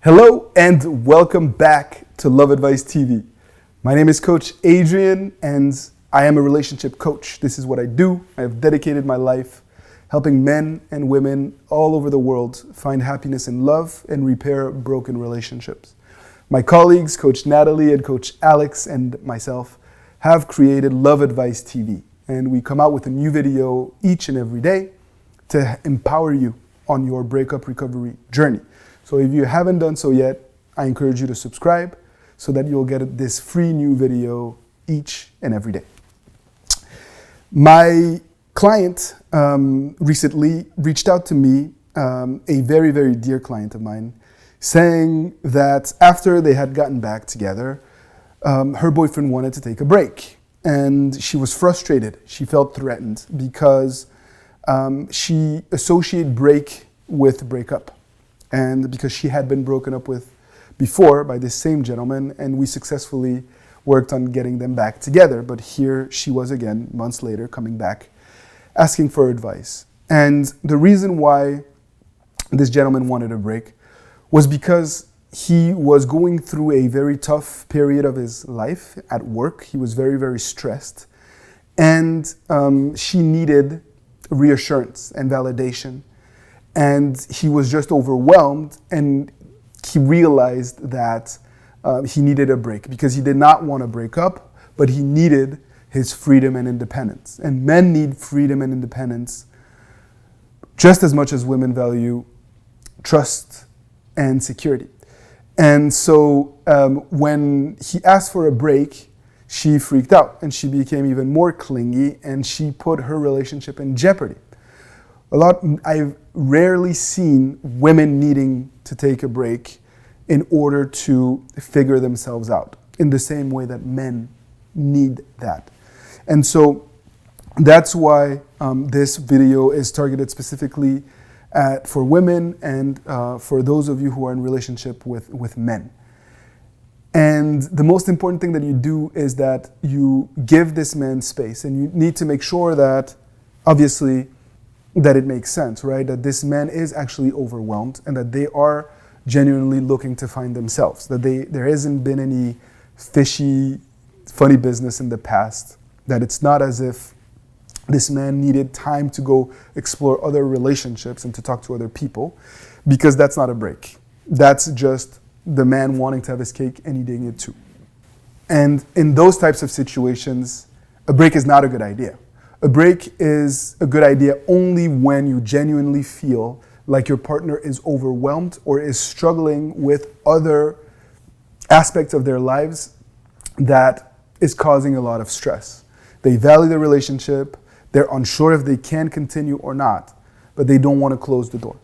Hello and welcome back to Love Advice TV. My name is Coach Adrian and I am a relationship coach. This is what I do. I have dedicated my life helping men and women all over the world find happiness in love and repair broken relationships. My colleagues, Coach Natalie and Coach Alex and myself, have created Love Advice TV, and we come out with a new video each and every day to empower you on your breakup recovery journey. So if you haven't done so yet, I encourage you to subscribe so that you'll get this free new video each and every day. My client recently reached out to me, a very, very dear client of mine, saying that after they had gotten back together, her boyfriend wanted to take a break. And she was frustrated. She felt threatened because she associated break with breakup. And because she had been broken up with before by this same gentleman, and we successfully worked on getting them back together. But here she was again, months later, coming back, asking for advice. And the reason why this gentleman wanted a break was because he was going through a very tough period of his life at work. He was very, very stressed. And she needed reassurance and validation. And he was just overwhelmed, and he realized that he needed a break because he did not want to break up, but he needed his freedom and independence. And men need freedom and independence just as much as women value trust and security. And so when he asked for a break, she freaked out and she became even more clingy, and she put her relationship in jeopardy. I've rarely seen women needing to take a break in order to figure themselves out in the same way that men need that. And so that's why this video is targeted specifically for women and for those of you who are in relationship with men. And the most important thing that you do is that you give this man space, and you need to make sure that, obviously, that it makes sense, right? That this man is actually overwhelmed and that they are genuinely looking to find themselves, that there hasn't been any fishy, funny business in the past, that it's not as if this man needed time to go explore other relationships and to talk to other people, because that's not a break. That's just the man wanting to have his cake and eating it too. And in those types of situations, a break is not a good idea. A break is a good idea only when you genuinely feel like your partner is overwhelmed or is struggling with other aspects of their lives that is causing a lot of stress. They value the relationship, they're unsure if they can continue or not, but they don't want to close the door.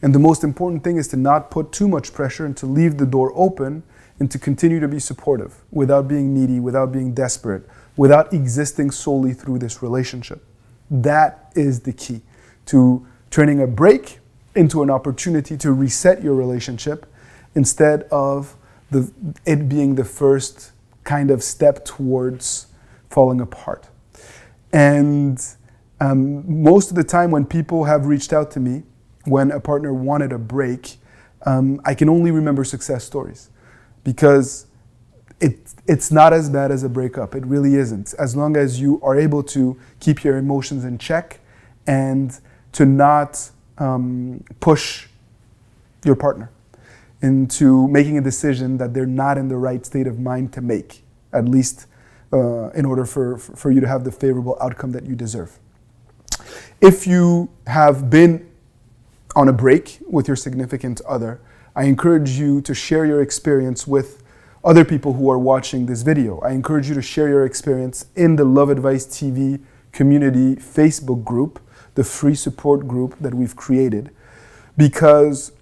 And the most important thing is to not put too much pressure and to leave the door open and to continue to be supportive without being needy, without being desperate, without existing solely through this relationship. That is the key to turning a break into an opportunity to reset your relationship instead of it being the first kind of step towards falling apart. And most of the time when people have reached out to me, when a partner wanted a break, I can only remember success stories, because it's not as bad as a breakup. It really isn't. As long as you are able to keep your emotions in check and to not push your partner into making a decision that they're not in the right state of mind to make, at least in order for you to have the favorable outcome that you deserve. If you have been on a break with your significant other, I encourage you to share your experience with other people who are watching this video. I encourage you to share your experience in the Love Advice TV community Facebook group, the free support group that we've created, because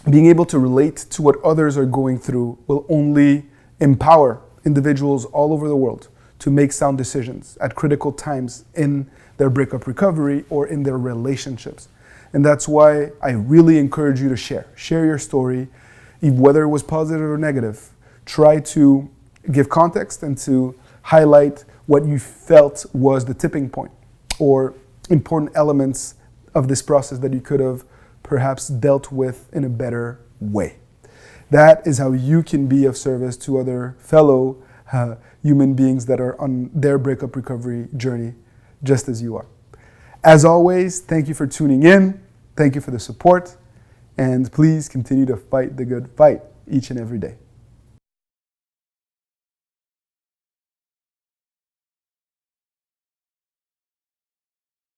being able to relate to what others are going through will only empower individuals all over the world to make sound decisions at critical times in their breakup recovery or in their relationships. And that's why I really encourage you to share. Share your story, whether it was positive or negative. Try to give context and to highlight what you felt was the tipping point or important elements of this process that you could have perhaps dealt with in a better way. That is how you can be of service to other fellow human beings that are on their breakup recovery journey, just as you are. As always, thank you for tuning in. Thank you for the support. And please continue to fight the good fight each and every day.